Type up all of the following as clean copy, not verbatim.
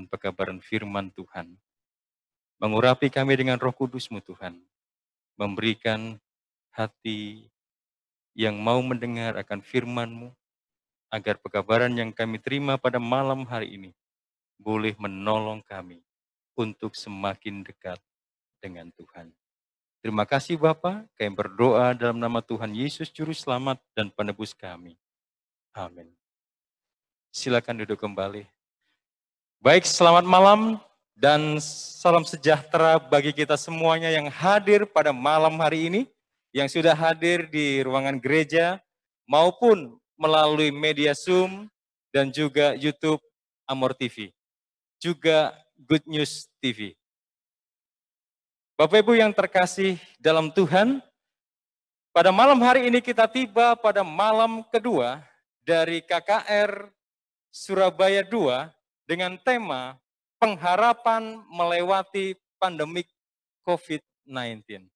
pekabaran firman Tuhan. Mengurapi kami dengan Roh Kudus-Mu Tuhan. Memberikan hati yang mau mendengar akan firman-Mu, agar pekabaran yang kami terima pada malam hari ini boleh menolong kami untuk semakin dekat dengan Tuhan. Terima kasih Bapa, kami berdoa dalam nama Tuhan Yesus Juru Selamat dan Penebus kami. Amin. Silakan duduk kembali. Baik, selamat malam dan salam sejahtera bagi kita semuanya yang hadir pada malam hari ini, yang sudah hadir di ruangan gereja maupun melalui media Zoom dan juga YouTube Amor TV, juga Good News TV. Bapak Ibu yang terkasih dalam Tuhan, pada malam hari ini kita tiba pada malam kedua dari KKR Surabaya 2 dengan tema pengharapan melewati pandemik COVID-19.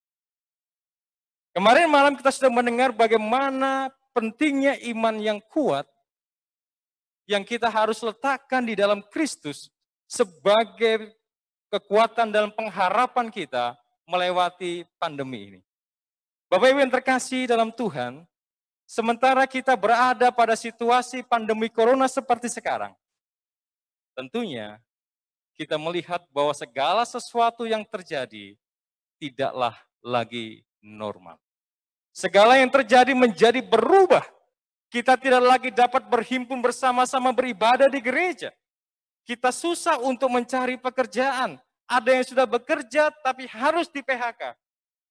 Kemarin malam kita sudah mendengar bagaimana pentingnya iman yang kuat yang kita harus letakkan di dalam Kristus sebagai kekuatan dalam pengharapan kita melewati pandemi ini. Bapak Ibu yang terkasih dalam Tuhan, sementara kita berada pada situasi pandemi corona seperti sekarang, tentunya kita melihat bahwa segala sesuatu yang terjadi tidaklah lagi normal. Segala yang terjadi menjadi berubah. Kita tidak lagi dapat berhimpun bersama-sama beribadah di gereja. Kita susah untuk mencari pekerjaan. Ada yang sudah bekerja tapi harus di PHK.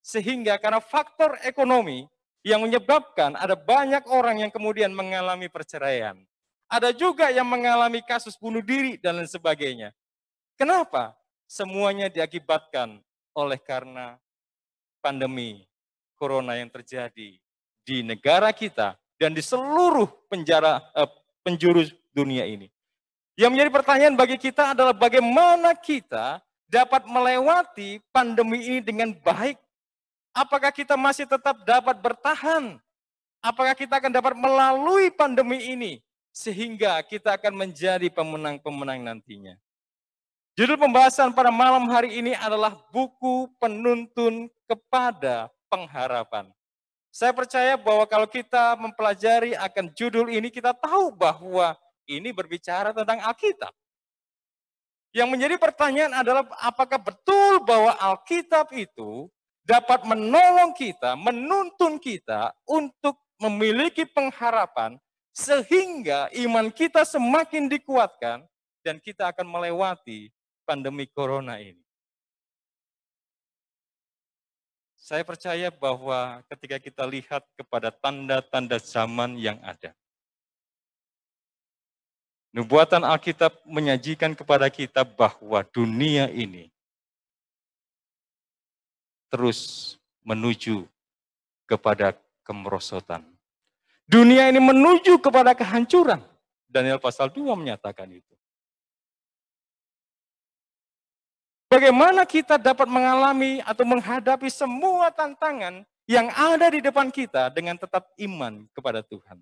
Sehingga karena faktor ekonomi yang menyebabkan ada banyak orang yang kemudian mengalami perceraian. Ada juga yang mengalami kasus bunuh diri dan lain sebagainya. Kenapa? Semuanya diakibatkan oleh karena pandemi corona yang terjadi di negara kita dan di seluruh penjuru dunia ini. Yang menjadi pertanyaan bagi kita adalah bagaimana kita dapat melewati pandemi ini dengan baik. Apakah kita masih tetap dapat bertahan? Apakah kita akan dapat melalui pandemi ini sehingga kita akan menjadi pemenang-pemenang nantinya? Judul pembahasan pada malam hari ini adalah buku penuntun kepada pengharapan. Saya percaya bahwa kalau kita mempelajari akan judul ini, kita tahu bahwa ini berbicara tentang Alkitab. Yang menjadi pertanyaan adalah apakah betul bahwa Alkitab itu dapat menolong kita, menuntun kita untuk memiliki pengharapan sehingga iman kita semakin dikuatkan dan kita akan melewati pandemi corona ini. Saya percaya bahwa ketika kita lihat kepada tanda-tanda zaman yang ada, nubuatan Alkitab menyajikan kepada kita bahwa dunia ini terus menuju kepada kemerosotan. Dunia ini menuju kepada kehancuran. Daniel pasal 2 menyatakan itu. Bagaimana kita dapat mengalami atau menghadapi semua tantangan yang ada di depan kita dengan tetap iman kepada Tuhan.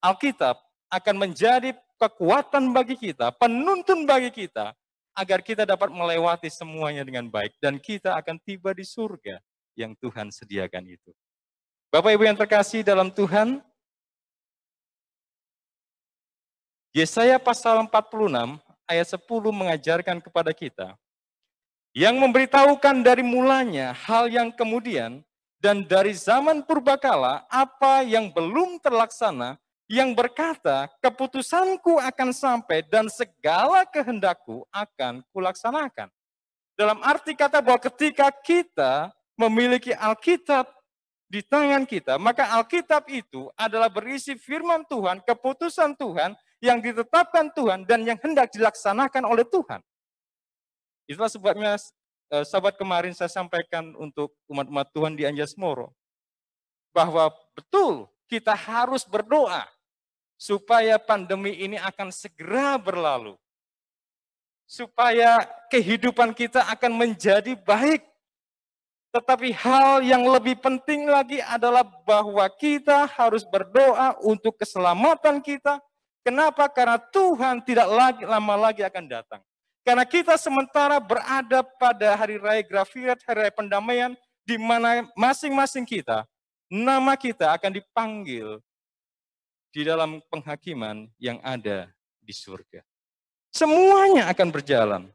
Alkitab akan menjadi kekuatan bagi kita, penuntun bagi kita, agar kita dapat melewati semuanya dengan baik. Dan kita akan tiba di surga yang Tuhan sediakan itu. Bapak Ibu yang terkasih dalam Tuhan, Yesaya pasal 46 ayat 10 mengajarkan kepada kita, yang memberitahukan dari mulanya hal yang kemudian, dan dari zaman purbakala apa yang belum terlaksana, yang berkata, keputusanku akan sampai dan segala kehendakku akan kulaksanakan. Dalam arti kata bahwa ketika kita memiliki Alkitab di tangan kita, maka Alkitab itu adalah berisi firman Tuhan, keputusan Tuhan, yang ditetapkan Tuhan dan yang hendak dilaksanakan oleh Tuhan. Itulah sebabnya sahabat kemarin saya sampaikan untuk umat-umat Tuhan di Anjasmoro, bahwa betul kita harus berdoa supaya pandemi ini akan segera berlalu. Supaya kehidupan kita akan menjadi baik. Tetapi hal yang lebih penting lagi adalah bahwa kita harus berdoa untuk keselamatan kita, Kenapa? Karena Tuhan tidak lama lagi akan datang. Karena kita sementara berada pada hari raya Grafiat, hari raya pendamaian, di mana masing-masing kita, nama kita akan dipanggil di dalam penghakiman yang ada di surga. Semuanya akan berjalan.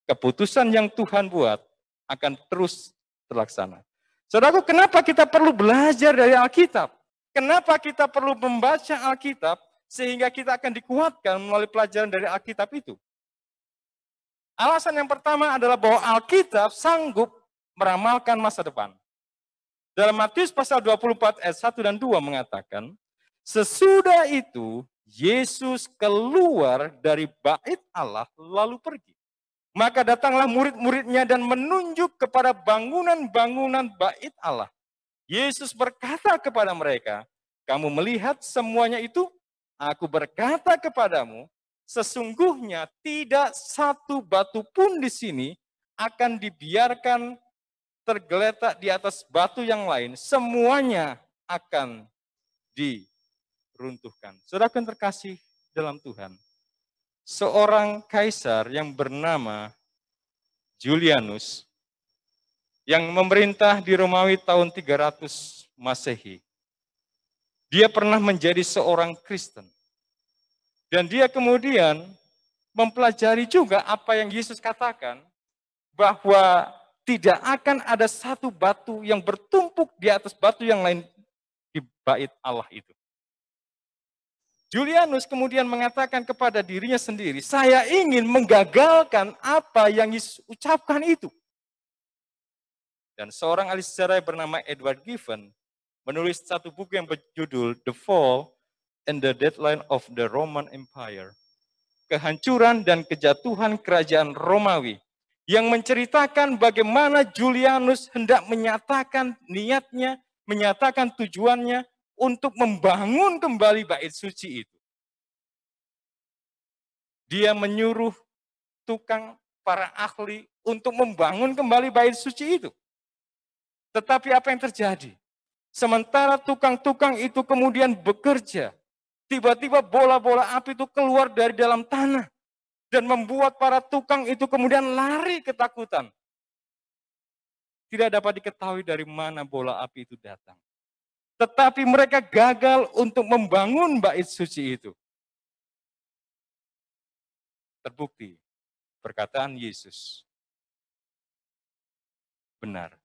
Keputusan yang Tuhan buat akan terus terlaksana. Saudaraku, kenapa kita perlu belajar dari Alkitab? Kenapa kita perlu membaca Alkitab sehingga kita akan dikuatkan melalui pelajaran dari Alkitab itu? Alasan yang pertama adalah bahwa Alkitab sanggup meramalkan masa depan. Dalam Matius pasal 24 ayat 1 dan 2 mengatakan, sesudah itu Yesus keluar dari bait Allah lalu pergi. Maka datanglah murid-muridnya dan menunjuk kepada bangunan-bangunan bait Allah. Yesus berkata kepada mereka, kamu melihat semuanya itu? Aku berkata kepadamu, sesungguhnya tidak satu batu pun di sini akan dibiarkan tergeletak di atas batu yang lain. Semuanya akan diruntuhkan. Saudara yang terkasih dalam Tuhan, seorang kaisar yang bernama Julianus yang memerintah di Romawi tahun 300 Masehi. Dia pernah menjadi seorang Kristen. Dan dia kemudian mempelajari juga apa yang Yesus katakan, bahwa tidak akan ada satu batu yang bertumpuk di atas batu yang lain di bait Allah itu. Julianus kemudian mengatakan kepada dirinya sendiri, saya ingin menggagalkan apa yang Yesus ucapkan itu. Dan seorang ahli sejarah bernama Edward Gibbon menulis satu buku yang berjudul The Fall and the Decline of the Roman Empire. Kehancuran dan kejatuhan kerajaan Romawi, yang menceritakan bagaimana Julianus hendak menyatakan niatnya, menyatakan tujuannya untuk membangun kembali bait suci itu. Dia menyuruh tukang, para ahli untuk membangun kembali bait suci itu. Tetapi apa yang terjadi? Sementara tukang-tukang itu kemudian bekerja, tiba-tiba bola-bola api itu keluar dari dalam tanah dan membuat para tukang itu kemudian lari ketakutan. Tidak dapat diketahui dari mana bola api itu datang. Tetapi mereka gagal untuk membangun bait suci itu. Terbukti perkataan Yesus benar.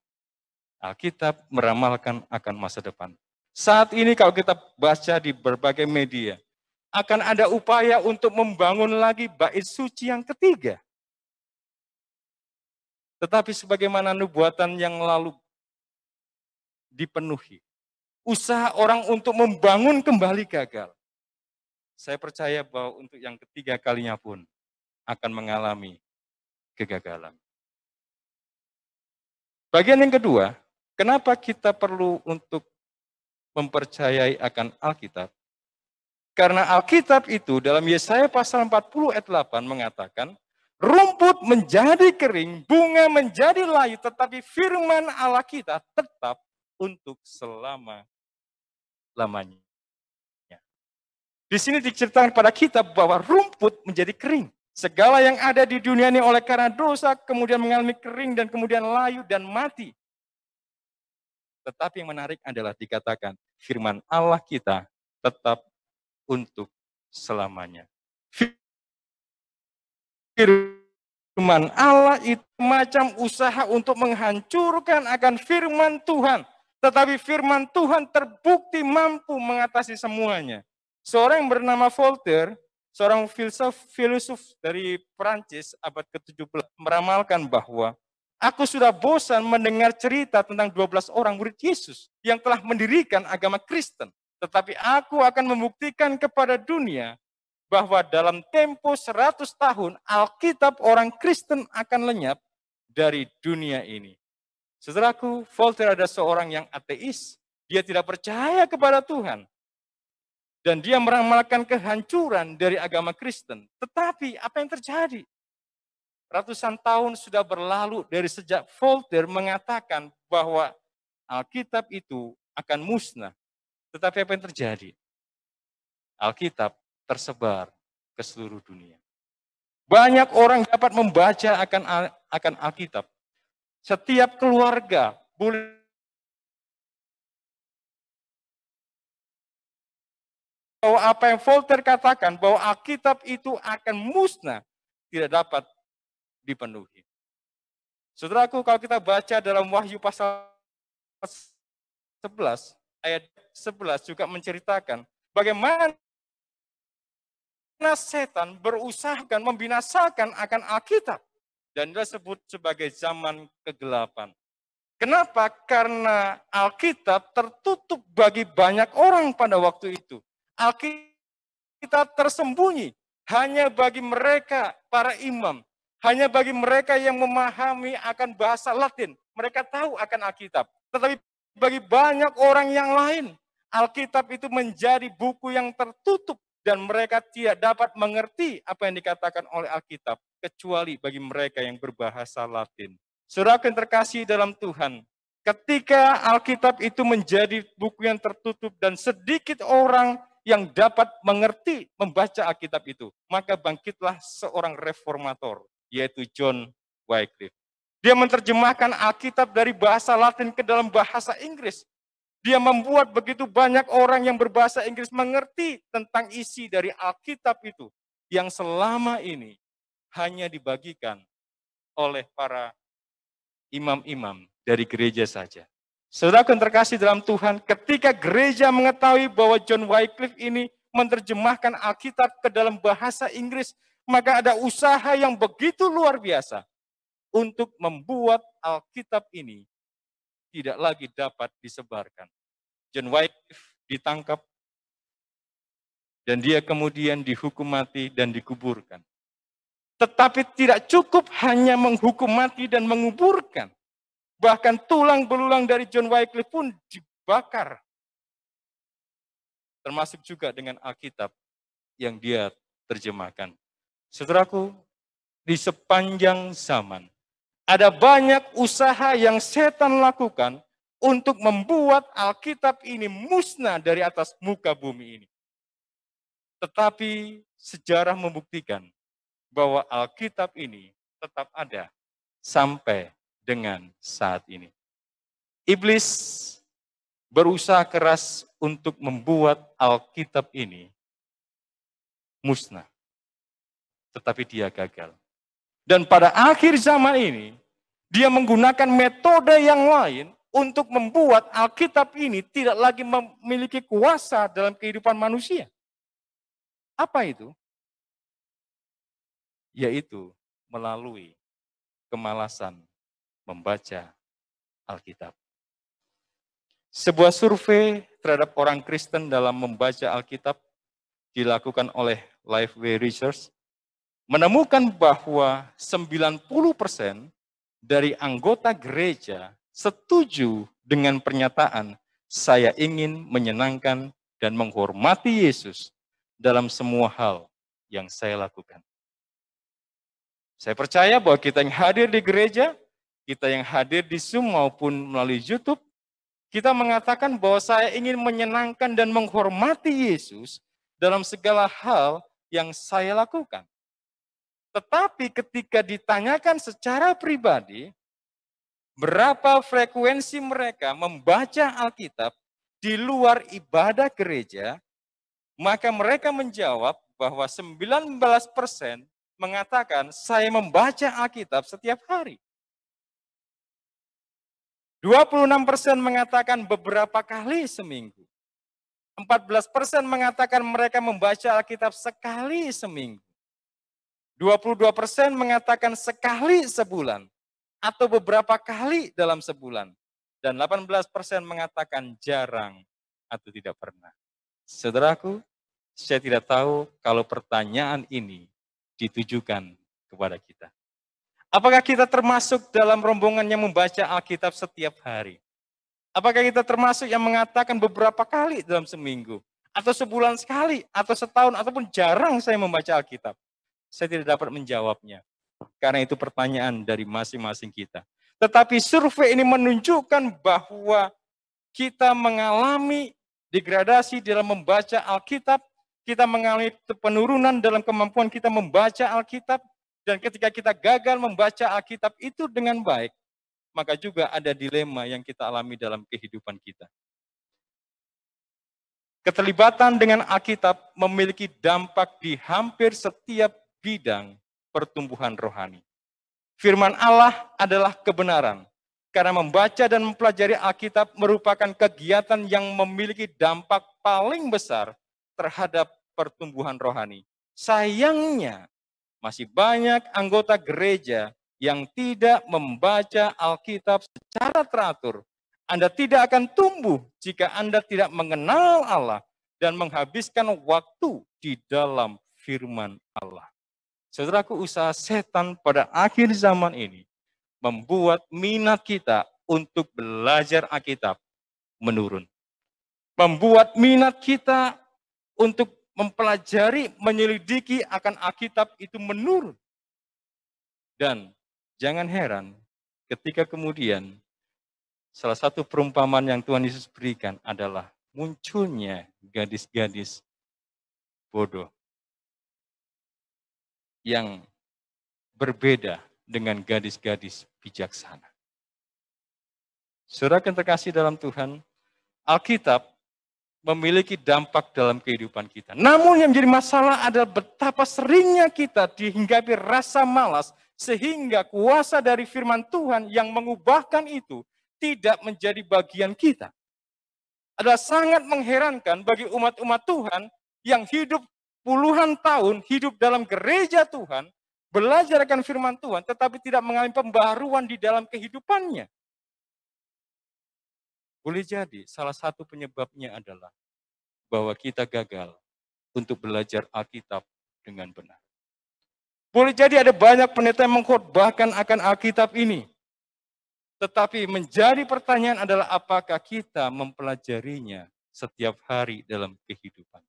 Alkitab meramalkan akan masa depan. Saat ini kalau kita baca di berbagai media, akan ada upaya untuk membangun lagi bait suci yang ketiga. Tetapi sebagaimana nubuatan yang lalu dipenuhi, usaha orang untuk membangun kembali gagal. Saya percaya bahwa untuk yang ketiga kalinya pun akan mengalami kegagalan. Bagian yang kedua, kenapa kita perlu untuk mempercayai akan Alkitab? Karena Alkitab itu dalam Yesaya pasal 40 ayat 8 mengatakan, rumput menjadi kering, bunga menjadi layu, tetapi firman Allah kita tetap untuk selama-lamanya. Di sini diceritakan pada kita bahwa rumput menjadi kering. Segala yang ada di dunia ini oleh karena dosa kemudian mengalami kering dan kemudian layu dan mati. Tetapi yang menarik adalah dikatakan firman Allah kita tetap untuk selamanya. Firman Allah itu macam usaha untuk menghancurkan akan firman Tuhan. Tetapi firman Tuhan terbukti mampu mengatasi semuanya. Seorang yang bernama Voltaire, seorang filosof dari Perancis abad ke-17 meramalkan bahwa aku sudah bosan mendengar cerita tentang 12 orang murid Yesus yang telah mendirikan agama Kristen. Tetapi aku akan membuktikan kepada dunia bahwa dalam tempo 100 tahun Alkitab orang Kristen akan lenyap dari dunia ini. Saudaraku, Voltaire adalah seorang yang ateis. Dia tidak percaya kepada Tuhan. Dan dia meramalkan kehancuran dari agama Kristen. Tetapi apa yang terjadi? Ratusan tahun sudah berlalu dari sejak Voltaire mengatakan bahwa Alkitab itu akan musnah. Tetapi apa yang terjadi? Alkitab tersebar ke seluruh dunia. Banyak orang dapat membaca akan Alkitab. Setiap keluarga boleh bahwa apa yang Voltaire katakan bahwa Alkitab itu akan musnah tidak dapat dipenuhi. Saudaraku, kalau kita baca dalam Wahyu pasal 11 ayat 11 juga menceritakan bagaimana setan berusaha membinasakan akan Alkitab dan disebut sebagai zaman kegelapan. Kenapa? Karena Alkitab tertutup bagi banyak orang pada waktu itu. Alkitab tersembunyi hanya bagi mereka para imam, hanya bagi mereka yang memahami akan bahasa Latin. Mereka tahu akan Alkitab. Tetapi bagi banyak orang yang lain, Alkitab itu menjadi buku yang tertutup dan mereka tidak dapat mengerti apa yang dikatakan oleh Alkitab kecuali bagi mereka yang berbahasa Latin. Saudara yang terkasih dalam Tuhan, ketika Alkitab itu menjadi buku yang tertutup dan sedikit orang yang dapat mengerti membaca Alkitab itu, maka bangkitlah seorang reformator, yaitu John Wycliffe. Dia menerjemahkan Alkitab dari bahasa Latin ke dalam bahasa Inggris. Dia membuat begitu banyak orang yang berbahasa Inggris mengerti tentang isi dari Alkitab itu, yang selama ini hanya dibagikan oleh para imam-imam dari gereja saja. Saudara yang terkasih dalam Tuhan, ketika gereja mengetahui bahwa John Wycliffe ini menerjemahkan Alkitab ke dalam bahasa Inggris, maka ada usaha yang begitu luar biasa untuk membuat Alkitab ini tidak lagi dapat disebarkan. John Wycliffe ditangkap dan dia kemudian dihukum mati dan dikuburkan. Tetapi tidak cukup hanya menghukum mati dan menguburkan. Bahkan tulang belulang dari John Wycliffe pun dibakar. Termasuk juga dengan Alkitab yang dia terjemahkan. Saudaraku, di sepanjang zaman, ada banyak usaha yang setan lakukan untuk membuat Alkitab ini musnah dari atas muka bumi ini. Tetapi sejarah membuktikan bahwa Alkitab ini tetap ada sampai dengan saat ini. Iblis berusaha keras untuk membuat Alkitab ini musnah. Tetapi dia gagal. Dan pada akhir zaman ini, dia menggunakan metode yang lain untuk membuat Alkitab ini tidak lagi memiliki kuasa dalam kehidupan manusia. Apa itu? Yaitu melalui kemalasan membaca Alkitab. Sebuah survei terhadap orang Kristen dalam membaca Alkitab dilakukan oleh Lifeway Research menemukan bahwa 90% dari anggota gereja setuju dengan pernyataan saya ingin menyenangkan dan menghormati Yesus dalam semua hal yang saya lakukan. Saya percaya bahwa kita yang hadir di gereja, kita yang hadir di Zoom maupun melalui YouTube, kita mengatakan bahwa saya ingin menyenangkan dan menghormati Yesus dalam segala hal yang saya lakukan. Tetapi ketika ditanyakan secara pribadi, berapa frekuensi mereka membaca Alkitab di luar ibadah gereja, maka mereka menjawab bahwa 19% mengatakan saya membaca Alkitab setiap hari. 26% mengatakan beberapa kali seminggu. 14% mengatakan mereka membaca Alkitab sekali seminggu. 22% mengatakan sekali sebulan atau beberapa kali dalam sebulan. Dan 18% mengatakan jarang atau tidak pernah. Saudaraku, saya tidak tahu kalau pertanyaan ini ditujukan kepada kita. Apakah kita termasuk dalam rombongan yang membaca Alkitab setiap hari? Apakah kita termasuk yang mengatakan beberapa kali dalam seminggu? Atau sebulan sekali? Atau setahun? Ataupun jarang saya membaca Alkitab? Saya tidak dapat menjawabnya. Karena itu pertanyaan dari masing-masing kita. Tetapi survei ini menunjukkan bahwa kita mengalami degradasi dalam membaca Alkitab kita mengalami penurunan dalam kemampuan kita membaca Alkitab, dan ketika kita gagal membaca Alkitab itu dengan baik, maka juga ada dilema yang kita alami dalam kehidupan kita. Keterlibatan dengan Alkitab memiliki dampak di hampir setiap bidang pertumbuhan rohani. Firman Allah adalah kebenaran. Karena membaca dan mempelajari Alkitab merupakan kegiatan yang memiliki dampak paling besar terhadap pertumbuhan rohani. Sayangnya, masih banyak anggota gereja yang tidak membaca Alkitab secara teratur. Anda tidak akan tumbuh jika Anda tidak mengenal Allah dan menghabiskan waktu di dalam firman Allah. Saudaraku, usaha setan pada akhir zaman ini membuat minat kita untuk belajar Alkitab menurun. Membuat minat kita untuk mempelajari, menyelidiki akan Alkitab itu menurun. Dan jangan heran ketika kemudian salah satu perumpamaan yang Tuhan Yesus berikan adalah munculnya gadis-gadis bodoh yang berbeda dengan gadis-gadis bijaksana. Saudara yang terkasih dalam Tuhan, Alkitab memiliki dampak dalam kehidupan kita. Namun yang menjadi masalah adalah betapa seringnya kita dihinggapi rasa malas, sehingga kuasa dari firman Tuhan yang mengubahkan itu tidak menjadi bagian kita. Adalah sangat mengherankan bagi umat-umat Tuhan yang hidup puluhan tahun, hidup dalam gereja Tuhan, belajar akan firman Tuhan, tetapi tidak mengalami pembaharuan di dalam kehidupannya. Boleh jadi salah satu penyebabnya adalah bahwa kita gagal untuk belajar Alkitab dengan benar. Boleh jadi ada banyak pendeta yang mengkhotbahkan akan Alkitab ini. Tetapi menjadi pertanyaan adalah apakah kita mempelajarinya setiap hari dalam kehidupan.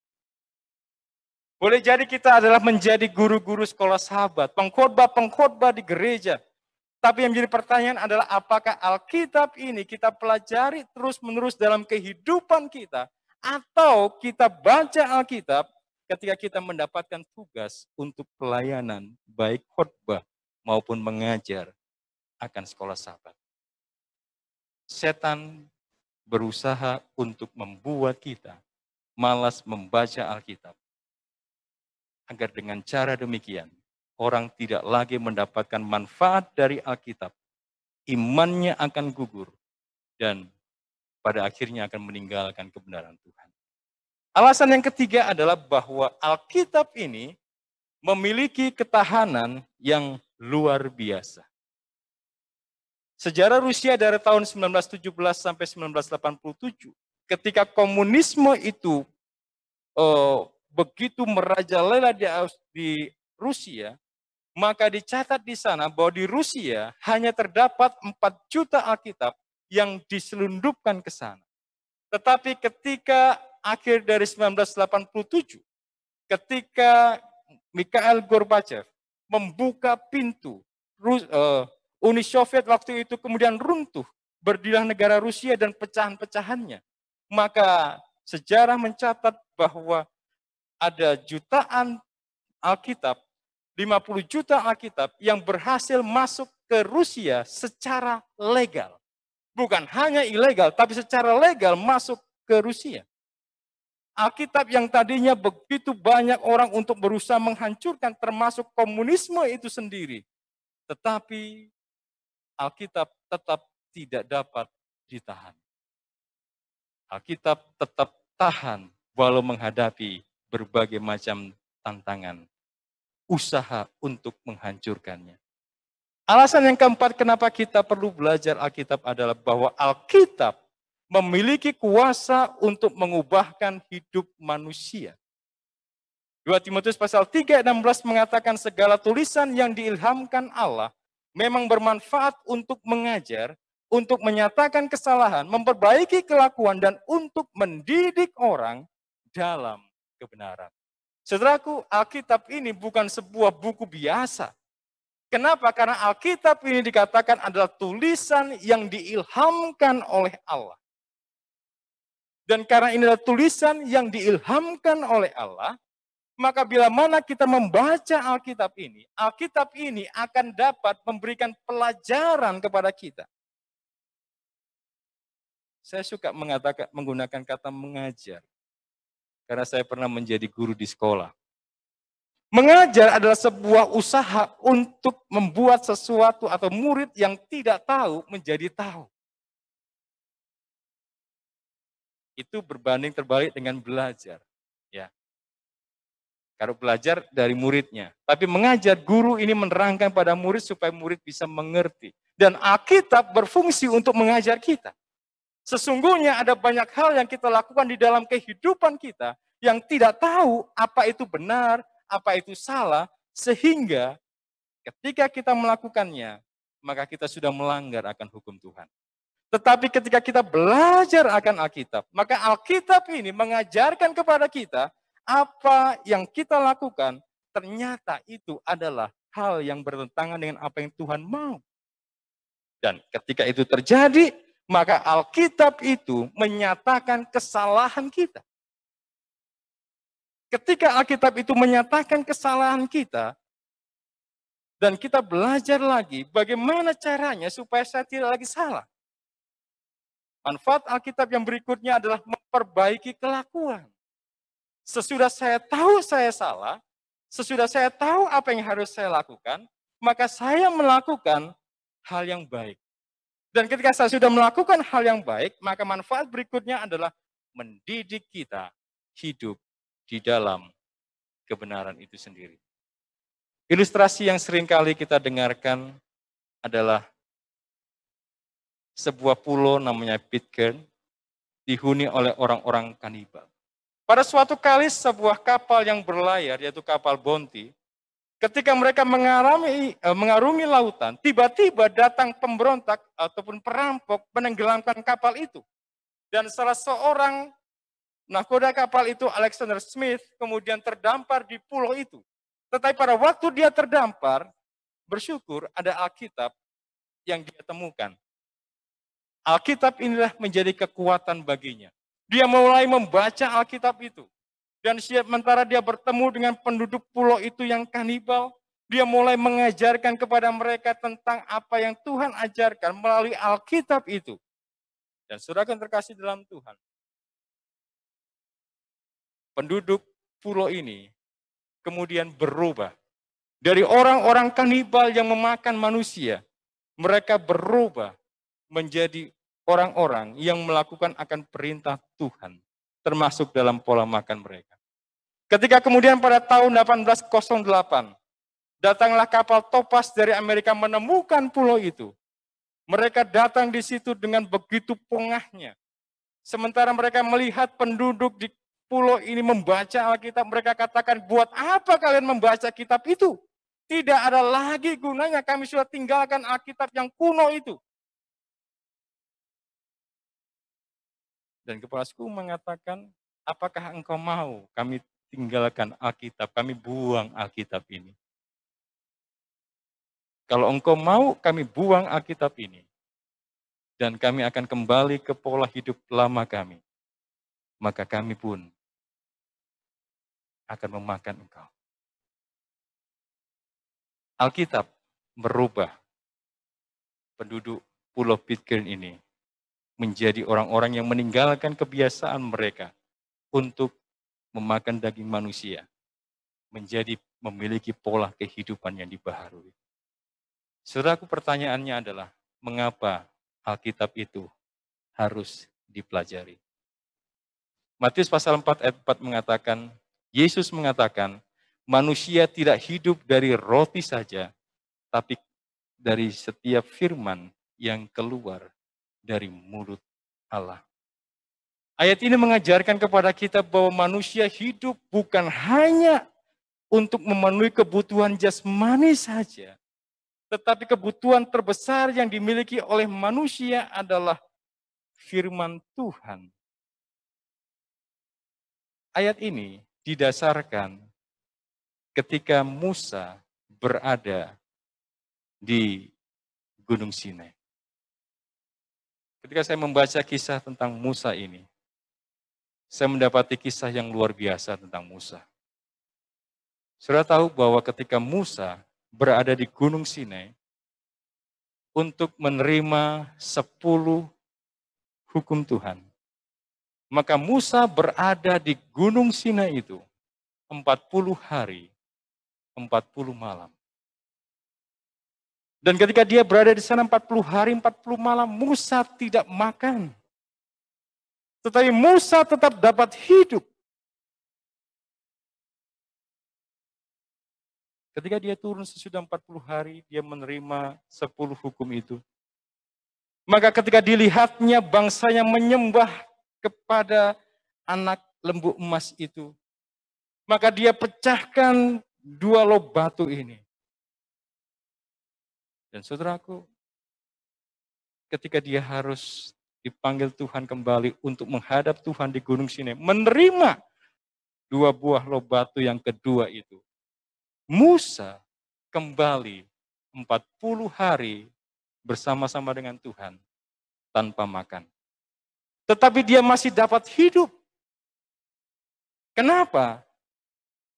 Boleh jadi kita adalah menjadi guru-guru sekolah sahabat, pengkhotbah-pengkhotbah di gereja. Tapi yang menjadi pertanyaan adalah apakah Alkitab ini kita pelajari terus-menerus dalam kehidupan kita, atau kita baca Alkitab ketika kita mendapatkan tugas untuk pelayanan, baik khotbah maupun mengajar akan sekolah sahabat. Setan berusaha untuk membuat kita malas membaca Alkitab. Agar dengan cara demikian, orang tidak lagi mendapatkan manfaat dari Alkitab. Imannya akan gugur dan pada akhirnya akan meninggalkan kebenaran Tuhan. Alasan yang ketiga adalah bahwa Alkitab ini memiliki ketahanan yang luar biasa. Sejarah Rusia dari tahun 1917 sampai 1987, ketika komunisme itu begitu merajalela di Rusia, maka dicatat di sana bahwa di Rusia hanya terdapat 4 juta Alkitab yang diselundupkan ke sana. Tetapi ketika akhir dari 1987, ketika Mikhail Gorbachev membuka pintu, Uni Soviet waktu itu kemudian runtuh, berdirilah negara Rusia dan pecahan-pecahannya. Maka sejarah mencatat bahwa ada jutaan Alkitab, 50 juta Alkitab yang berhasil masuk ke Rusia secara legal. Bukan hanya ilegal, tapi secara legal masuk ke Rusia. Alkitab yang tadinya begitu banyak orang untuk berusaha menghancurkan, termasuk komunisme itu sendiri. Tetapi Alkitab tetap tidak dapat ditahan. Alkitab tetap tahan walau menghadapi berbagai macam tantangan, usaha untuk menghancurkannya. Alasan yang keempat kenapa kita perlu belajar Alkitab adalah bahwa Alkitab memiliki kuasa untuk mengubahkan hidup manusia. 2 Timotius pasal 3 ayat 16 mengatakan segala tulisan yang diilhamkan Allah memang bermanfaat untuk mengajar, untuk menyatakan kesalahan, memperbaiki kelakuan, dan untuk mendidik orang dalam kebenaran. Saudaraku, Alkitab ini bukan sebuah buku biasa. Kenapa? Karena Alkitab ini dikatakan adalah tulisan yang diilhamkan oleh Allah. Dan karena ini adalah tulisan yang diilhamkan oleh Allah, Maka bila mana kita membaca Alkitab ini akan dapat memberikan pelajaran kepada kita. Saya suka menggunakan kata mengajar, karena saya pernah menjadi guru di sekolah. Mengajar adalah sebuah usaha untuk membuat sesuatu atau murid yang tidak tahu menjadi tahu. Itu berbanding terbalik dengan belajar. Ya. Kalau belajar dari muridnya. Tapi mengajar, guru ini menerangkan pada murid supaya murid bisa mengerti. Dan Alkitab berfungsi untuk mengajar kita. Sesungguhnya ada banyak hal yang kita lakukan di dalam kehidupan kita yang tidak tahu apa itu benar, apa itu salah, sehingga ketika kita melakukannya, maka kita sudah melanggar akan hukum Tuhan. Tetapi ketika kita belajar akan Alkitab, maka Alkitab ini mengajarkan kepada kita apa yang kita lakukan, ternyata itu adalah hal yang bertentangan dengan apa yang Tuhan mau. Dan ketika itu terjadi, maka Alkitab itu menyatakan kesalahan kita. Ketika Alkitab itu menyatakan kesalahan kita, dan kita belajar lagi bagaimana caranya supaya saya tidak lagi salah. Manfaat Alkitab yang berikutnya adalah memperbaiki kelakuan. Sesudah saya tahu saya salah, sesudah saya tahu apa yang harus saya lakukan, maka saya melakukan hal yang baik. Dan ketika saya sudah melakukan hal yang baik, maka manfaat berikutnya adalah mendidik kita hidup di dalam kebenaran itu sendiri. Ilustrasi yang sering kali kita dengarkan adalah sebuah pulau namanya Pitcairn, dihuni oleh orang-orang kanibal. Pada suatu kali sebuah kapal yang berlayar, yaitu kapal Bounty, ketika mereka mengarungi lautan, tiba-tiba datang pemberontak ataupun perampok menenggelamkan kapal itu. Dan salah seorang nahkoda kapal itu, Alexander Smith, kemudian terdampar di pulau itu. Tetapi pada waktu dia terdampar, bersyukur ada Alkitab yang dia temukan. Alkitab inilah menjadi kekuatan baginya. Dia mulai membaca Alkitab itu. Dan sementara dia bertemu dengan penduduk pulau itu yang kanibal, dia mulai mengajarkan kepada mereka tentang apa yang Tuhan ajarkan melalui Alkitab itu. Dan saudara yang terkasih dalam Tuhan, penduduk pulau ini kemudian berubah. Dari orang-orang kanibal yang memakan manusia, mereka berubah menjadi orang-orang yang melakukan akan perintah Tuhan, termasuk dalam pola makan mereka. Ketika kemudian pada tahun 1808, datanglah kapal Topaz dari Amerika menemukan pulau itu. Mereka datang di situ dengan begitu pongahnya. Sementara mereka melihat penduduk di pulau ini membaca Alkitab, mereka katakan, buat apa kalian membaca kitab itu? Tidak ada lagi gunanya, kami sudah tinggalkan Alkitab yang kuno itu. Dan kepala suku mengatakan, apakah engkau mau kami tinggalkan Alkitab, kami buang Alkitab ini? Kalau engkau mau kami buang Alkitab ini, dan kami akan kembali ke pola hidup lama kami, maka kami pun akan memakan engkau. Alkitab merubah penduduk Pulau Pitcairn ini menjadi orang-orang yang meninggalkan kebiasaan mereka untuk memakan daging manusia, menjadi memiliki pola kehidupan yang dibaharui. Saudaraku, pertanyaannya adalah, mengapa Alkitab itu harus dipelajari? Matius pasal 4 ayat 4 mengatakan, Yesus mengatakan, manusia tidak hidup dari roti saja, tapi dari setiap firman yang keluar dari mulut Allah. Ayat ini mengajarkan kepada kita bahwa manusia hidup bukan hanya untuk memenuhi kebutuhan jasmani saja, tetapi kebutuhan terbesar yang dimiliki oleh manusia adalah firman Tuhan. Ayat ini didasarkan ketika Musa berada di Gunung Sinai. Ketika saya membaca kisah tentang Musa ini, saya mendapati kisah yang luar biasa tentang Musa. Saudara tahu bahwa ketika Musa berada di Gunung Sinai untuk menerima 10 hukum Tuhan, maka Musa berada di Gunung Sinai itu 40 hari, 40 malam. Dan ketika dia berada di sana 40 hari, 40 malam, Musa tidak makan. Tetapi Musa tetap dapat hidup. Ketika dia turun sesudah 40 hari, dia menerima 10 hukum itu. Maka ketika dilihatnya bangsanya menyembah kepada anak lembu emas itu, maka dia pecahkan 2 loh batu ini. Dan saudaraku, ketika dia harus dipanggil Tuhan kembali untuk menghadap Tuhan di Gunung Sinai, menerima 2 buah loh batu yang kedua itu, Musa kembali 40 hari bersama-sama dengan Tuhan tanpa makan. Tetapi dia masih dapat hidup. Kenapa?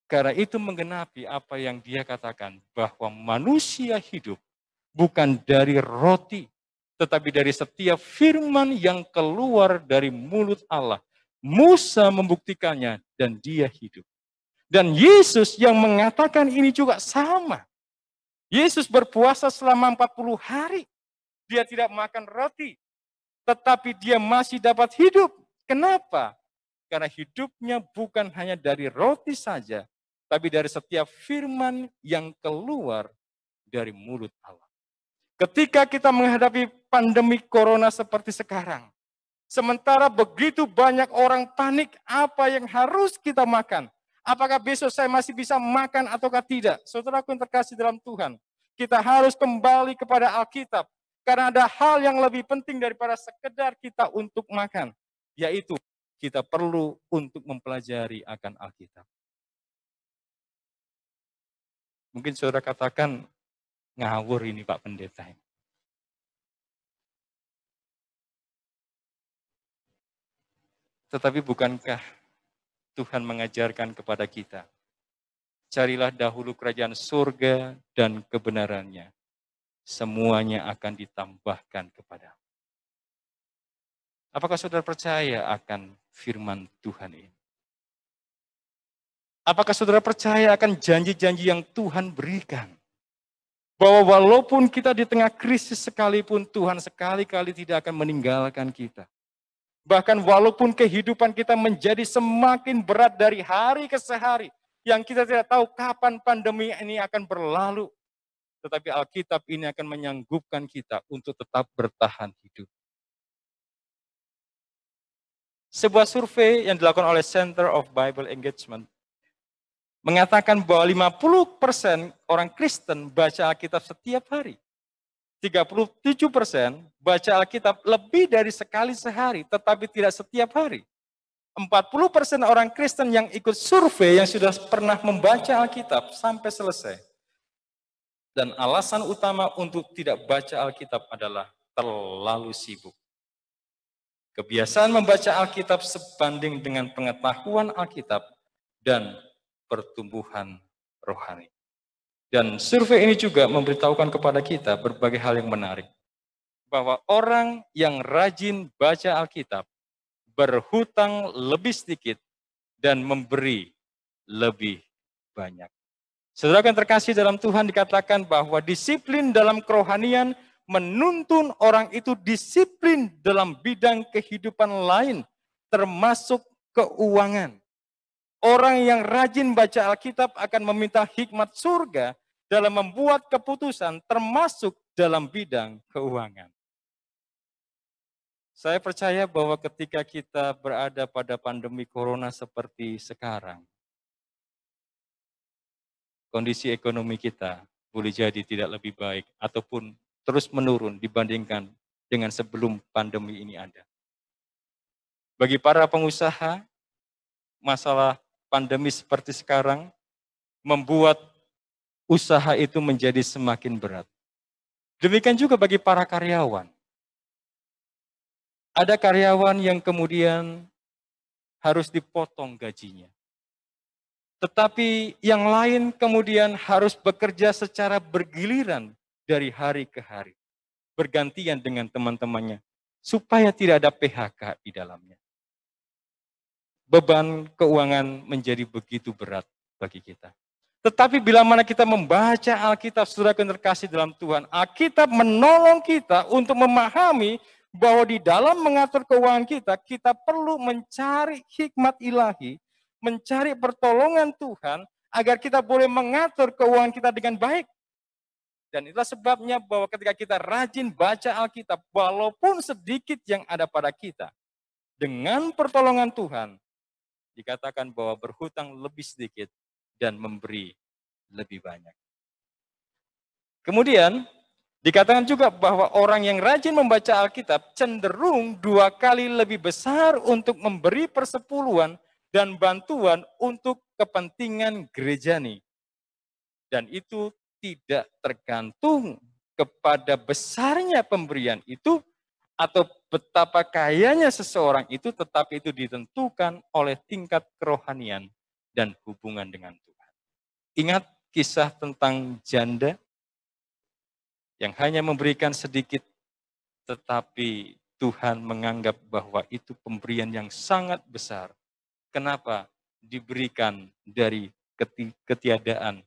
Karena itu menggenapi apa yang dia katakan, bahwa manusia hidup bukan dari roti, tetapi dari setiap firman yang keluar dari mulut Allah. Musa membuktikannya dan dia hidup. Dan Yesus yang mengatakan ini juga sama. Yesus berpuasa selama 40 hari. Dia tidak makan roti, tetapi dia masih dapat hidup. Kenapa? Karena hidupnya bukan hanya dari roti saja, tapi dari setiap firman yang keluar dari mulut Allah. Ketika kita menghadapi pandemi corona seperti sekarang, sementara begitu banyak orang panik apa yang harus kita makan. Apakah besok saya masih bisa makan ataukah tidak? Saudaraku yang terkasih dalam Tuhan, kita harus kembali kepada Alkitab. Karena ada hal yang lebih penting daripada sekedar kita untuk makan. Yaitu kita perlu untuk mempelajari akan Alkitab. Mungkin saudara katakan, ngawur ini Pak Pendeta. Tetapi bukankah Tuhan mengajarkan kepada kita, carilah dahulu kerajaan surga dan kebenarannya, semuanya akan ditambahkan kepadamu. Apakah saudara percaya akan firman Tuhan ini? Apakah saudara percaya akan janji-janji yang Tuhan berikan? Bahwa walaupun kita di tengah krisis sekalipun, Tuhan sekali-kali tidak akan meninggalkan kita. Bahkan walaupun kehidupan kita menjadi semakin berat dari hari ke hari, yang kita tidak tahu kapan pandemi ini akan berlalu. Tetapi Alkitab ini akan menyanggupkan kita untuk tetap bertahan hidup. Sebuah survei yang dilakukan oleh Center of Bible Engagement mengatakan bahwa 50% orang Kristen baca Alkitab setiap hari. 37% baca Alkitab lebih dari sekali sehari, tetapi tidak setiap hari. 40% orang Kristen yang ikut survei yang sudah pernah membaca Alkitab sampai selesai. Dan alasan utama untuk tidak baca Alkitab adalah terlalu sibuk. Kebiasaan membaca Alkitab sebanding dengan pengetahuan Alkitab dan pertumbuhan rohani. Dan survei ini juga memberitahukan kepada kita berbagai hal yang menarik. Bahwa orang yang rajin baca Alkitab berhutang lebih sedikit dan memberi lebih banyak. Saudara yang terkasih dalam Tuhan, dikatakan bahwa disiplin dalam kerohanian menuntun orang itu disiplin dalam bidang kehidupan lain, termasuk keuangan. Orang yang rajin baca Alkitab akan meminta hikmat surga dalam membuat keputusan, termasuk dalam bidang keuangan. Saya percaya bahwa ketika kita berada pada pandemi corona seperti sekarang, kondisi ekonomi kita boleh jadi tidak lebih baik ataupun terus menurun dibandingkan dengan sebelum pandemi ini ada. Bagi para pengusaha, masalah pandemi seperti sekarang membuat usaha itu menjadi semakin berat. Demikian juga bagi para karyawan. Ada karyawan yang kemudian harus dipotong gajinya. Tetapi yang lain kemudian harus bekerja secara bergiliran dari hari ke hari. Bergantian dengan teman-temannya. Supaya tidak ada PHK di dalamnya. Beban keuangan menjadi begitu berat bagi kita. Tetapi bila mana kita membaca Alkitab, saudara yang terkasih dalam Tuhan, Alkitab menolong kita untuk memahami bahwa di dalam mengatur keuangan kita, kita perlu mencari hikmat ilahi, mencari pertolongan Tuhan, agar kita boleh mengatur keuangan kita dengan baik. Dan itulah sebabnya bahwa ketika kita rajin baca Alkitab, walaupun sedikit yang ada pada kita, dengan pertolongan Tuhan, dikatakan bahwa berhutang lebih sedikit dan memberi lebih banyak. Kemudian dikatakan juga bahwa orang yang rajin membaca Alkitab cenderung 2 kali lebih besar untuk memberi persepuluhan dan bantuan untuk kepentingan gerejani. Dan itu tidak tergantung kepada besarnya pemberian itu atau betapa kayanya seseorang itu, tetapi itu ditentukan oleh tingkat kerohanian dan hubungan dengan Tuhan. Ingat kisah tentang janda yang hanya memberikan sedikit, tetapi Tuhan menganggap bahwa itu pemberian yang sangat besar. Kenapa? Diberikan dari ketiadaan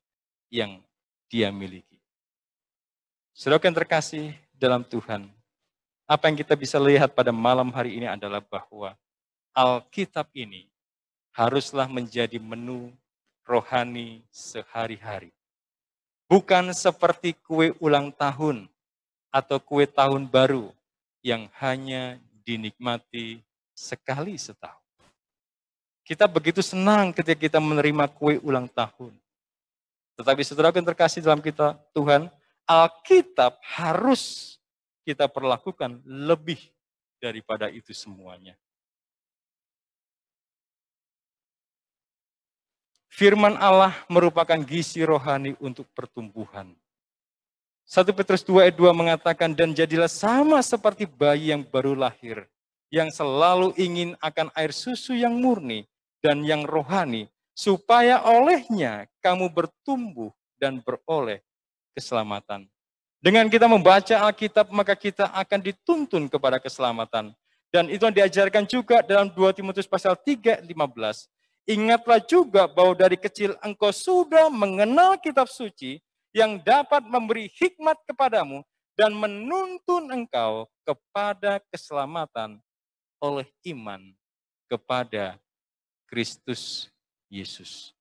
yang dia miliki. Saudara yang terkasih dalam Tuhan, apa yang kita bisa lihat pada malam hari ini adalah bahwa Alkitab ini haruslah menjadi menu rohani sehari-hari. Bukan seperti kue ulang tahun atau kue tahun baru yang hanya dinikmati sekali setahun. Kita begitu senang ketika kita menerima kue ulang tahun. Tetapi saudara yang terkasih dalam kita Tuhan, Alkitab harus kita perlakukan lebih daripada itu semuanya. Firman Allah merupakan gizi rohani untuk pertumbuhan. 1 Petrus 2 ayat 2 mengatakan, dan jadilah sama seperti bayi yang baru lahir, yang selalu ingin akan air susu yang murni dan yang rohani, supaya olehnya kamu bertumbuh dan beroleh keselamatan. Dengan kita membaca Alkitab, maka kita akan dituntun kepada keselamatan. Dan itu yang diajarkan juga dalam 2 Timotius pasal 3, 15. Ingatlah juga bahwa dari kecil engkau sudah mengenal kitab suci yang dapat memberi hikmat kepadamu dan menuntun engkau kepada keselamatan oleh iman kepada Kristus Yesus.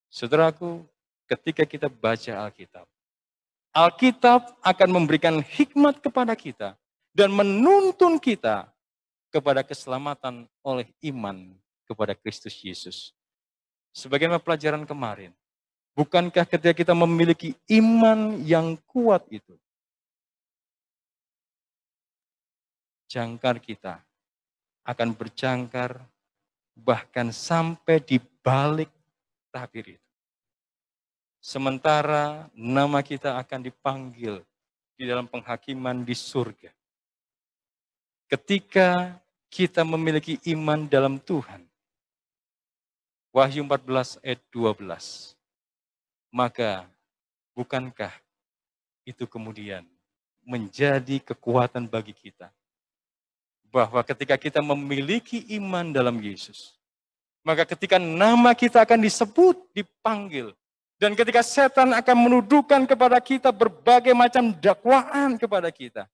Saudaraku, ketika kita baca Alkitab, Alkitab akan memberikan hikmat kepada kita dan menuntun kita kepada keselamatan oleh iman kepada Kristus Yesus. Sebagaimana pelajaran kemarin, bukankah ketika kita memiliki iman yang kuat itu, jangkar kita akan berjangkar bahkan sampai di balik tabir itu. Sementara nama kita akan dipanggil di dalam penghakiman di surga. Ketika kita memiliki iman dalam Tuhan. Wahyu 14 ayat 12. Maka bukankah itu kemudian menjadi kekuatan bagi kita. Bahwa ketika kita memiliki iman dalam Yesus. Maka ketika nama kita akan disebut, dipanggil. Dan ketika setan akan menuduhkan kepada kita berbagai macam dakwaan kepada kita.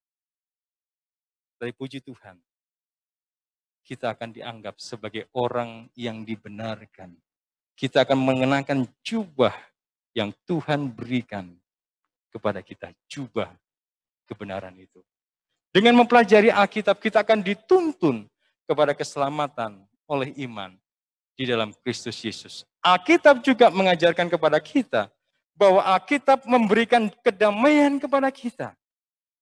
Dari puji Tuhan, kita akan dianggap sebagai orang yang dibenarkan. Kita akan mengenakan jubah yang Tuhan berikan kepada kita. Jubah kebenaran itu. Dengan mempelajari Alkitab, kita akan dituntun kepada keselamatan oleh iman di dalam Kristus Yesus. Alkitab juga mengajarkan kepada kita bahwa Alkitab memberikan kedamaian kepada kita.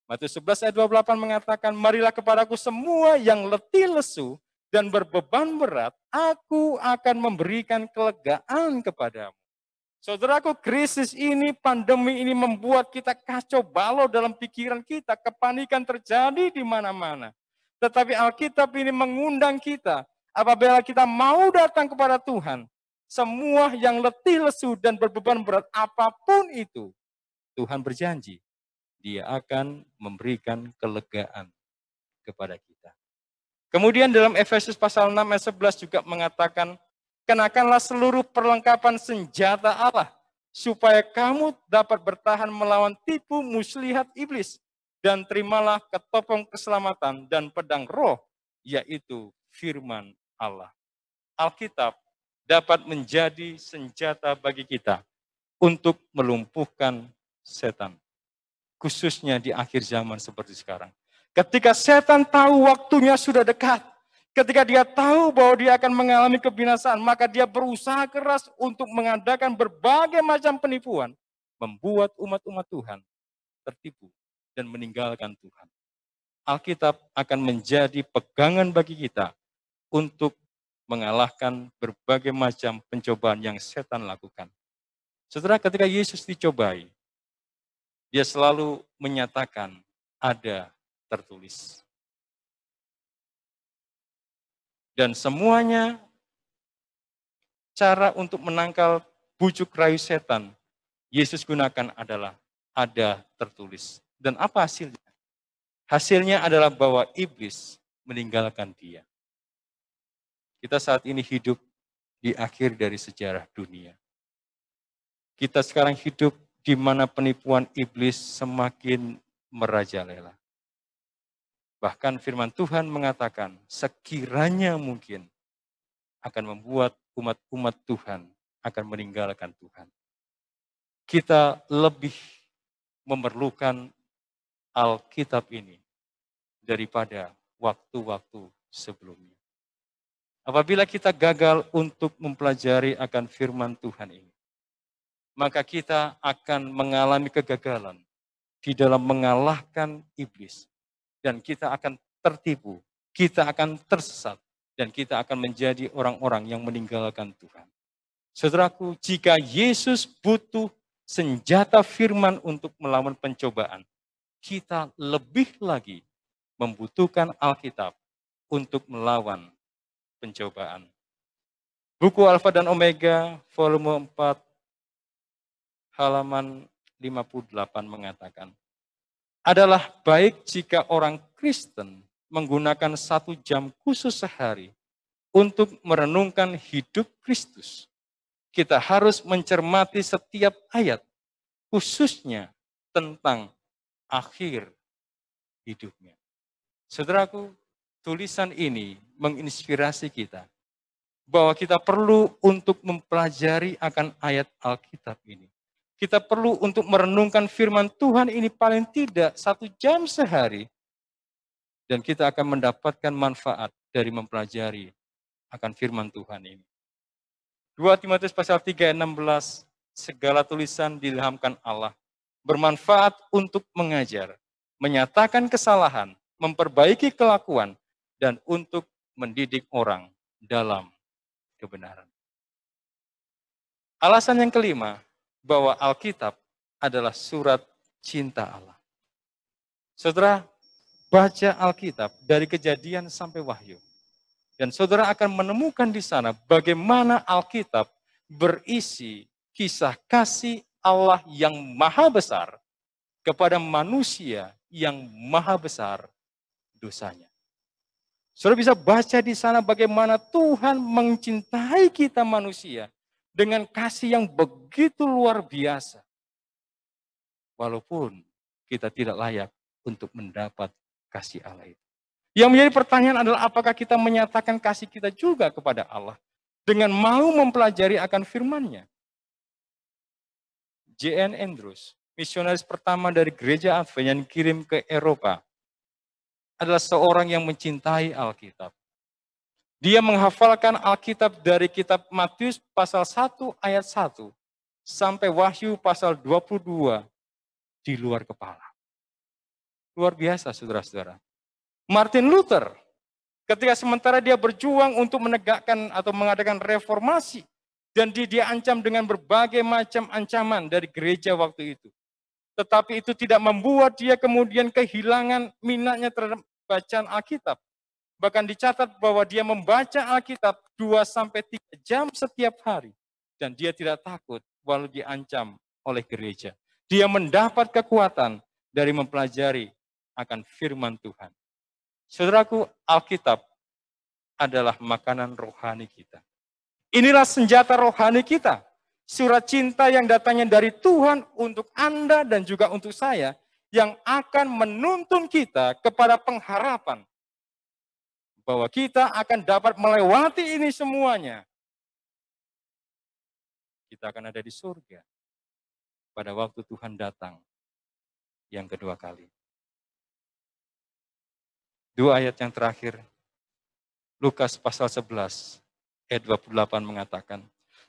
Matius 11 ayat 28 mengatakan, marilah kepadaku semua yang letih lesu dan berbeban berat, aku akan memberikan kelegaan kepadamu. Saudaraku, krisis ini, pandemi ini membuat kita kacau balau dalam pikiran kita, kepanikan terjadi di mana-mana. Tetapi Alkitab ini mengundang kita, apabila kita mau datang kepada Tuhan, semua yang letih lesu dan berbeban berat apapun itu, Tuhan berjanji, Dia akan memberikan kelegaan kepada kita. Kemudian dalam Efesus pasal 6 ayat 11 juga mengatakan, kenakanlah seluruh perlengkapan senjata Allah, supaya kamu dapat bertahan melawan tipu muslihat iblis, dan terimalah ketopong keselamatan dan pedang roh, yaitu firman Allah. Alkitab dapat menjadi senjata bagi kita untuk melumpuhkan setan, khususnya di akhir zaman seperti sekarang. Ketika setan tahu waktunya sudah dekat, ketika dia tahu bahwa dia akan mengalami kebinasaan, maka dia berusaha keras untuk mengadakan berbagai macam penipuan, membuat umat-umat Tuhan tertipu dan meninggalkan Tuhan. Alkitab akan menjadi pegangan bagi kita untuk mengalahkan berbagai macam pencobaan yang setan lakukan. Saudara, ketika Yesus dicobai, Dia selalu menyatakan ada tertulis. Dan semuanya cara untuk menangkal bujuk rayu setan, Yesus gunakan adalah ada tertulis. Dan apa hasilnya? Hasilnya adalah bahwa iblis meninggalkan dia. Kita saat ini hidup di akhir dari sejarah dunia. Kita sekarang hidup di mana penipuan iblis semakin merajalela. Bahkan firman Tuhan mengatakan, sekiranya mungkin akan membuat umat-umat Tuhan akan meninggalkan Tuhan. Kita lebih memerlukan Alkitab ini daripada waktu-waktu sebelumnya. Apabila kita gagal untuk mempelajari akan firman Tuhan ini, maka kita akan mengalami kegagalan di dalam mengalahkan iblis. Dan kita akan tertipu, kita akan tersesat, dan kita akan menjadi orang-orang yang meninggalkan Tuhan. Saudaraku, jika Yesus butuh senjata firman untuk melawan pencobaan, kita lebih lagi membutuhkan Alkitab untuk melawan pencobaan. Buku Alfa dan Omega, volume 4, halaman 58 mengatakan, adalah baik jika orang Kristen menggunakan 1 jam khusus sehari untuk merenungkan hidup Kristus. Kita harus mencermati setiap ayat, khususnya tentang akhir hidupnya. Saudaraku, tulisan ini menginspirasi kita bahwa kita perlu untuk mempelajari akan ayat Alkitab ini. Kita perlu untuk merenungkan firman Tuhan ini paling tidak 1 jam sehari. Dan kita akan mendapatkan manfaat dari mempelajari akan firman Tuhan ini. 2 Timotius pasal 3 ayat 16, segala tulisan diilhamkan Allah, bermanfaat untuk mengajar, menyatakan kesalahan, memperbaiki kelakuan, dan untuk mendidik orang dalam kebenaran. Alasan yang kelima, bahwa Alkitab adalah surat cinta Allah. Saudara, baca Alkitab dari Kejadian sampai Wahyu. Dan saudara akan menemukan di sana bagaimana Alkitab berisi kisah kasih Allah yang maha besar kepada manusia yang maha besar dosanya. Saudara bisa baca di sana bagaimana Tuhan mencintai kita manusia dengan kasih yang begitu luar biasa. Walaupun kita tidak layak untuk mendapat kasih Allah itu. Yang menjadi pertanyaan adalah apakah kita menyatakan kasih kita juga kepada Allah dengan mau mempelajari akan firman-Nya. J.N. Andrews, misionaris pertama dari gereja Advent yang dikirim ke Eropa, adalah seorang yang mencintai Alkitab. Dia menghafalkan Alkitab dari kitab Matius pasal 1 ayat 1 sampai Wahyu pasal 22 di luar kepala. Luar biasa saudara-saudara. Martin Luther, ketika sementara dia berjuang untuk menegakkan atau mengadakan reformasi, dan dia ancam dengan berbagai macam ancaman dari gereja waktu itu. Tetapi itu tidak membuat dia kemudian kehilangan minatnya terhadap bacaan Alkitab. Bahkan dicatat bahwa dia membaca Alkitab 2-3 jam setiap hari. dan dia tidak takut walau diancam oleh gereja. Dia mendapat kekuatan dari mempelajari akan firman Tuhan. Saudaraku, Alkitab adalah makanan rohani kita. Inilah senjata rohani kita. Surat cinta yang datangnya dari Tuhan untuk Anda dan juga untuk saya, yang akan menuntun kita kepada pengharapan bahwa kita akan dapat melewati ini semuanya. Kita akan ada di surga pada waktu Tuhan datang yang kedua kali. Dua ayat yang terakhir, Lukas pasal 11 ayat 28 mengatakan,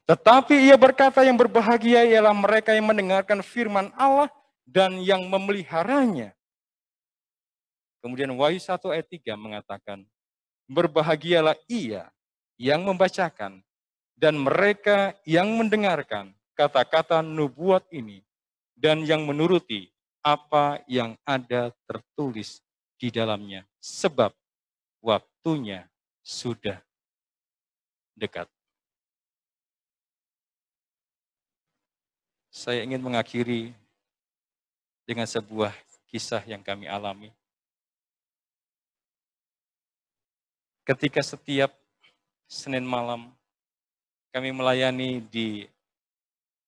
tetapi ia berkata yang berbahagia ialah mereka yang mendengarkan firman Allah dan yang memeliharanya. Kemudian Wahyu 1 ayat 3 mengatakan, berbahagialah ia yang membacakan dan mereka yang mendengarkan kata-kata nubuat ini dan yang menuruti apa yang ada tertulis di dalamnya, sebab waktunya sudah dekat. Saya ingin mengakhiri dengan sebuah kisah yang kami alami. Ketika setiap Senin malam kami melayani di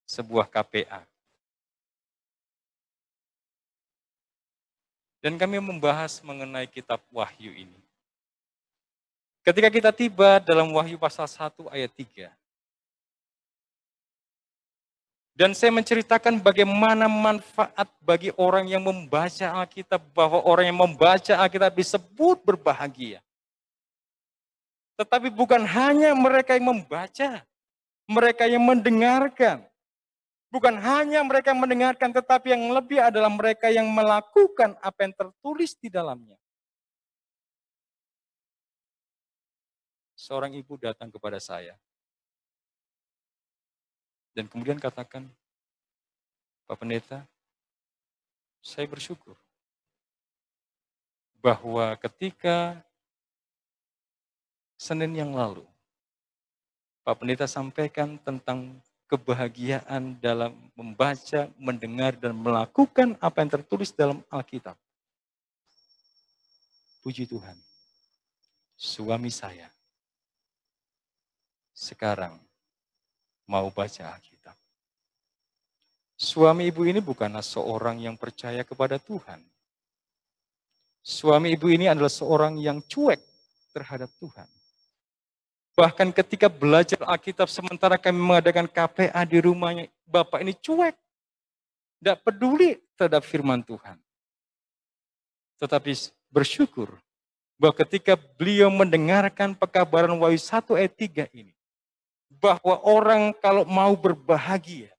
sebuah KPA. Dan kami membahas mengenai kitab Wahyu ini. Ketika kita tiba dalam Wahyu pasal 1 ayat 3. Dan saya menceritakan bagaimana manfaat bagi orang yang membaca Alkitab, bahwa orang yang membaca Alkitab disebut berbahagia. Tetapi bukan hanya mereka yang membaca, mereka yang mendengarkan. Bukan hanya mereka yang mendengarkan, tetapi yang lebih adalah mereka yang melakukan apa yang tertulis di dalamnya. Seorang ibu datang kepada saya. Dan kemudian katakan, Pak Pendeta, saya bersyukur bahwa ketika Senin yang lalu, Pak Pendeta sampaikan tentang kebahagiaan dalam membaca, mendengar, dan melakukan apa yang tertulis dalam Alkitab. Puji Tuhan, suami saya sekarang mau baca Alkitab. Suami ibu ini bukanlah seorang yang percaya kepada Tuhan. Suami ibu ini adalah seorang yang cuek terhadap Tuhan. Bahkan ketika belajar Alkitab sementara kami mengadakan KPA di rumahnya, Bapak ini cuek. Tidak peduli terhadap firman Tuhan. Tetapi bersyukur bahwa ketika beliau mendengarkan pekabaran Wahyu 1 ayat 3 ini, bahwa orang kalau mau berbahagia,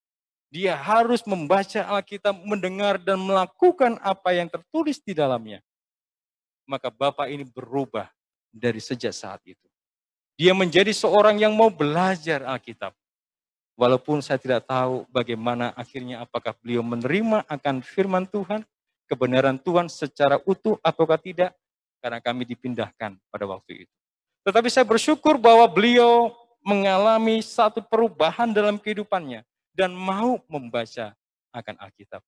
dia harus membaca Alkitab, mendengar dan melakukan apa yang tertulis di dalamnya. Maka Bapak ini berubah dari sejak saat itu. Dia menjadi seorang yang mau belajar Alkitab. Walaupun saya tidak tahu bagaimana akhirnya, apakah beliau menerima akan firman Tuhan, kebenaran Tuhan secara utuh ataukah tidak, karena kami dipindahkan pada waktu itu. Tetapi saya bersyukur bahwa beliau mengalami satu perubahan dalam kehidupannya dan mau membaca akan Alkitab.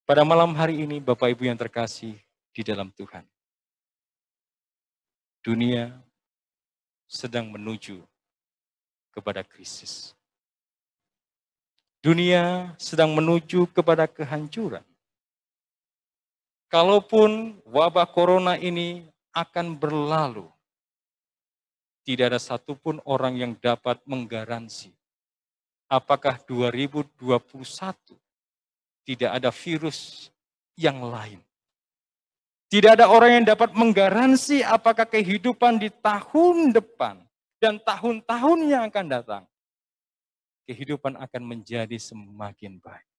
Pada malam hari ini, Bapak Ibu yang terkasih di dalam Tuhan, dunia sedang menuju kepada krisis. Dunia sedang menuju kepada kehancuran. Kalaupun wabah corona ini akan berlalu, tidak ada satupun orang yang dapat menggaransi apakah 2021 tidak ada virus yang lain. Tidak ada orang yang dapat menggaransi apakah kehidupan di tahun depan dan tahun-tahun yang akan datang, kehidupan akan menjadi semakin baik.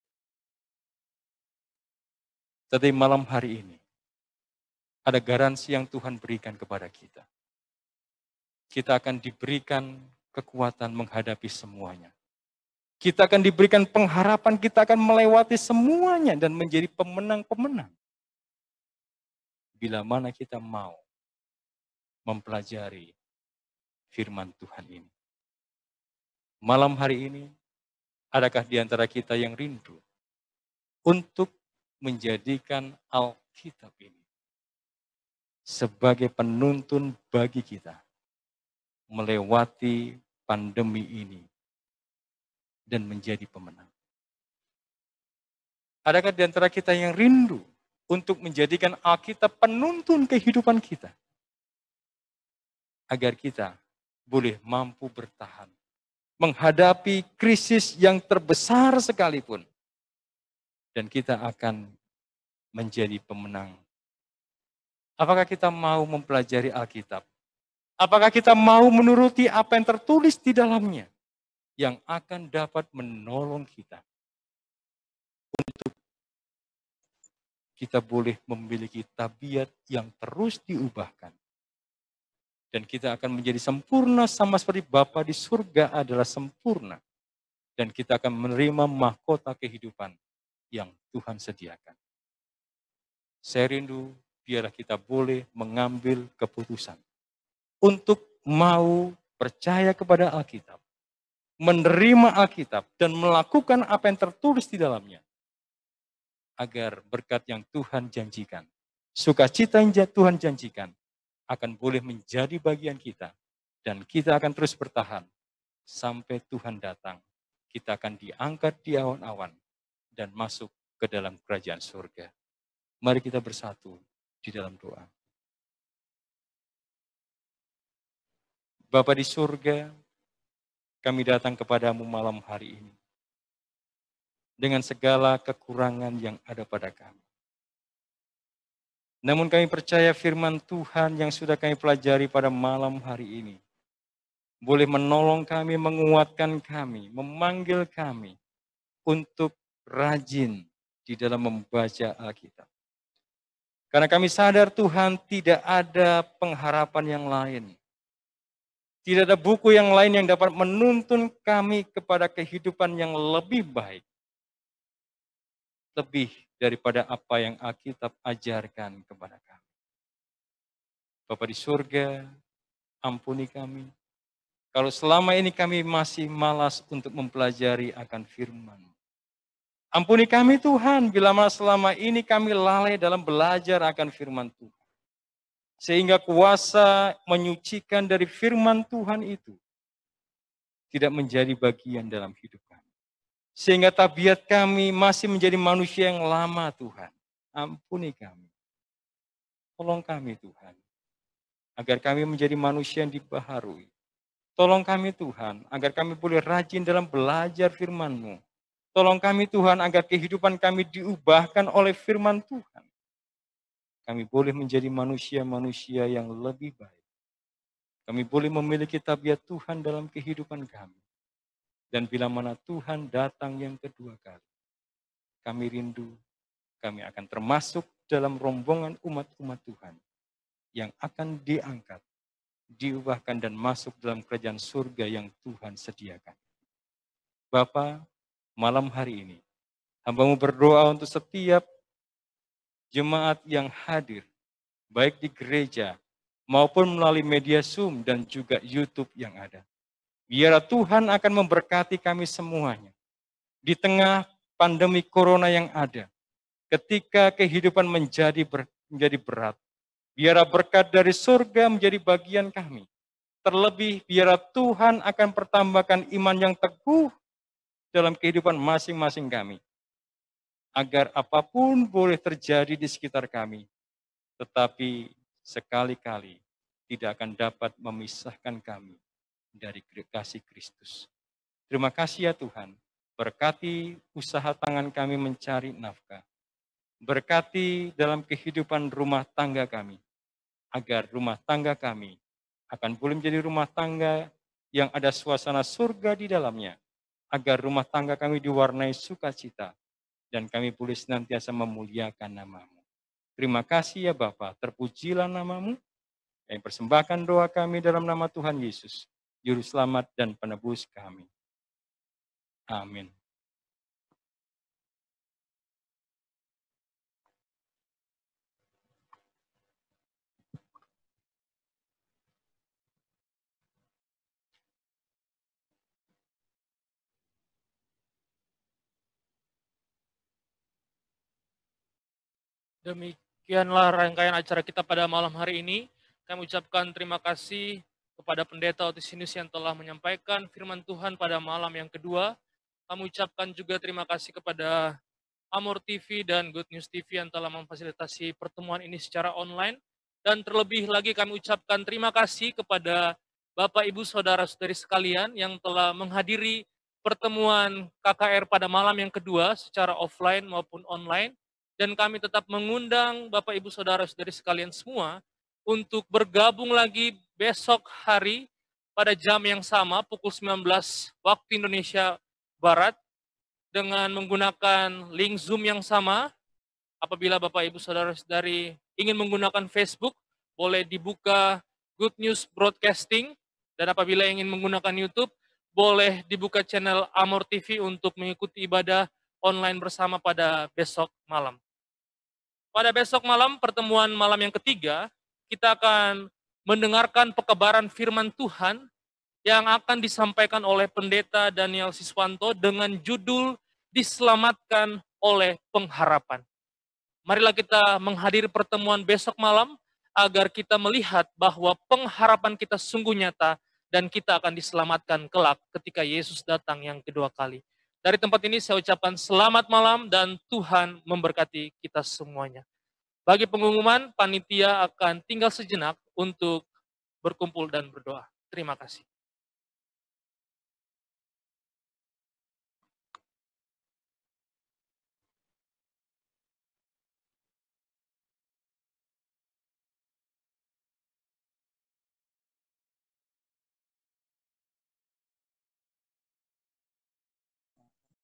Tetapi malam hari ini, ada garansi yang Tuhan berikan kepada kita. Kita akan diberikan kekuatan menghadapi semuanya. Kita akan diberikan pengharapan, kita akan melewati semuanya dan menjadi pemenang-pemenang. Bila mana kita mau mempelajari firman Tuhan ini. Malam hari ini, adakah di antara kita yang rindu untuk menjadikan Alkitab ini sebagai penuntun bagi kita melewati pandemi ini dan menjadi pemenang? Adakah di antara kita yang rindu untuk menjadikan Alkitab penuntun kehidupan kita agar kita boleh mampu bertahan menghadapi krisis yang terbesar sekalipun, dan kita akan menjadi pemenang? Apakah kita mau mempelajari Alkitab? Apakah kita mau menuruti apa yang tertulis di dalamnya yang akan dapat menolong kita untuk kita boleh memiliki tabiat yang terus diubahkan, dan kita akan menjadi sempurna sama seperti Bapa di surga adalah sempurna, dan kita akan menerima mahkota kehidupan yang Tuhan sediakan. Saya rindu biarlah kita boleh mengambil keputusan untuk mau percaya kepada Alkitab, menerima Alkitab, dan melakukan apa yang tertulis di dalamnya, agar berkat yang Tuhan janjikan, sukacita yang Tuhan janjikan, akan boleh menjadi bagian kita, dan kita akan terus bertahan sampai Tuhan datang. Kita akan diangkat di awan-awan dan masuk ke dalam kerajaan surga. Mari kita bersatu di dalam doa. Bapa di surga, kami datang kepadamu malam hari ini dengan segala kekurangan yang ada pada kami. Namun kami percaya firman Tuhan yang sudah kami pelajari pada malam hari ini boleh menolong kami, menguatkan kami, memanggil kami untuk rajin di dalam membaca Alkitab. Karena kami sadar Tuhan tidak ada pengharapan yang lain. Tidak ada buku yang lain yang dapat menuntun kami kepada kehidupan yang lebih baik. Lebih daripada apa yang Alkitab ajarkan kepada kami. Bapa di surga, ampuni kami. Kalau selama ini kami masih malas untuk mempelajari akan firman. Ampuni kami Tuhan, bila selama ini kami lalai dalam belajar akan firman Tuhan. Sehingga kuasa menyucikan dari firman Tuhan itu tidak menjadi bagian dalam hidup kami. Sehingga tabiat kami masih menjadi manusia yang lama Tuhan. Ampuni kami. Tolong kami Tuhan. Agar kami menjadi manusia yang dibaharui. Tolong kami Tuhan, agar kami boleh rajin dalam belajar firman-Mu. Tolong kami Tuhan, agar kehidupan kami diubahkan oleh firman Tuhan. Kami boleh menjadi manusia-manusia yang lebih baik. Kami boleh memiliki tabiat Tuhan dalam kehidupan kami. Dan bila mana Tuhan datang yang kedua kali, kami rindu, kami akan termasuk dalam rombongan umat-umat Tuhan yang akan diangkat, diubahkan dan masuk dalam kerajaan surga yang Tuhan sediakan. Bapa, malam hari ini, hamba-Mu berdoa untuk setiap jemaat yang hadir, baik di gereja maupun melalui media Zoom dan juga YouTube yang ada. Biarlah Tuhan akan memberkati kami semuanya. Di tengah pandemi corona yang ada, ketika kehidupan menjadi berat, biarlah berkat dari surga menjadi bagian kami. Terlebih biarlah Tuhan akan pertambahkan iman yang teguh dalam kehidupan masing-masing kami. Agar apapun boleh terjadi di sekitar kami, tetapi sekali-kali tidak akan dapat memisahkan kami dari kasih Kristus. Terima kasih ya Tuhan, berkati usaha tangan kami mencari nafkah. Berkati dalam kehidupan rumah tangga kami, agar rumah tangga kami akan boleh menjadi rumah tangga yang ada suasana surga di dalamnya, agar rumah tangga kami diwarnai sukacita, dan kami boleh senantiasa memuliakan nama-Mu. Terima kasih ya Bapa, terpujilah nama-Mu, yang persembahkan doa kami dalam nama Tuhan Yesus, Juru Selamat dan Penebus kami. Amin. Demikianlah rangkaian acara kita pada malam hari ini. Kami ucapkan terima kasih kepada Pendeta Otisinus yang telah menyampaikan firman Tuhan pada malam yang kedua. Kami ucapkan juga terima kasih kepada Amor TV dan Good News TV yang telah memfasilitasi pertemuan ini secara online. Dan terlebih lagi kami ucapkan terima kasih kepada Bapak Ibu Saudara-saudari sekalian yang telah menghadiri pertemuan KKR pada malam yang kedua secara offline maupun online. Dan kami tetap mengundang Bapak Ibu Saudara-saudari sekalian semua untuk bergabung lagi besok hari pada jam yang sama pukul 19 waktu Indonesia Barat dengan menggunakan link Zoom yang sama. Apabila Bapak Ibu Saudara-saudari ingin menggunakan Facebook, boleh dibuka Good News Broadcasting, dan apabila ingin menggunakan YouTube, boleh dibuka channel Amor TV untuk mengikuti ibadah online bersama pada besok malam. Pada besok malam, pertemuan malam yang ketiga, kita akan mendengarkan pekebaran firman Tuhan yang akan disampaikan oleh Pendeta Daniel Siswanto dengan judul Diselamatkan oleh Pengharapan. Marilah kita menghadiri pertemuan besok malam agar kita melihat bahwa pengharapan kita sungguh nyata dan kita akan diselamatkan kelak ketika Yesus datang yang kedua kali. Dari tempat ini saya ucapkan selamat malam dan Tuhan memberkati kita semuanya. Bagi pengumuman, panitia akan tinggal sejenak untuk berkumpul dan berdoa. Terima kasih.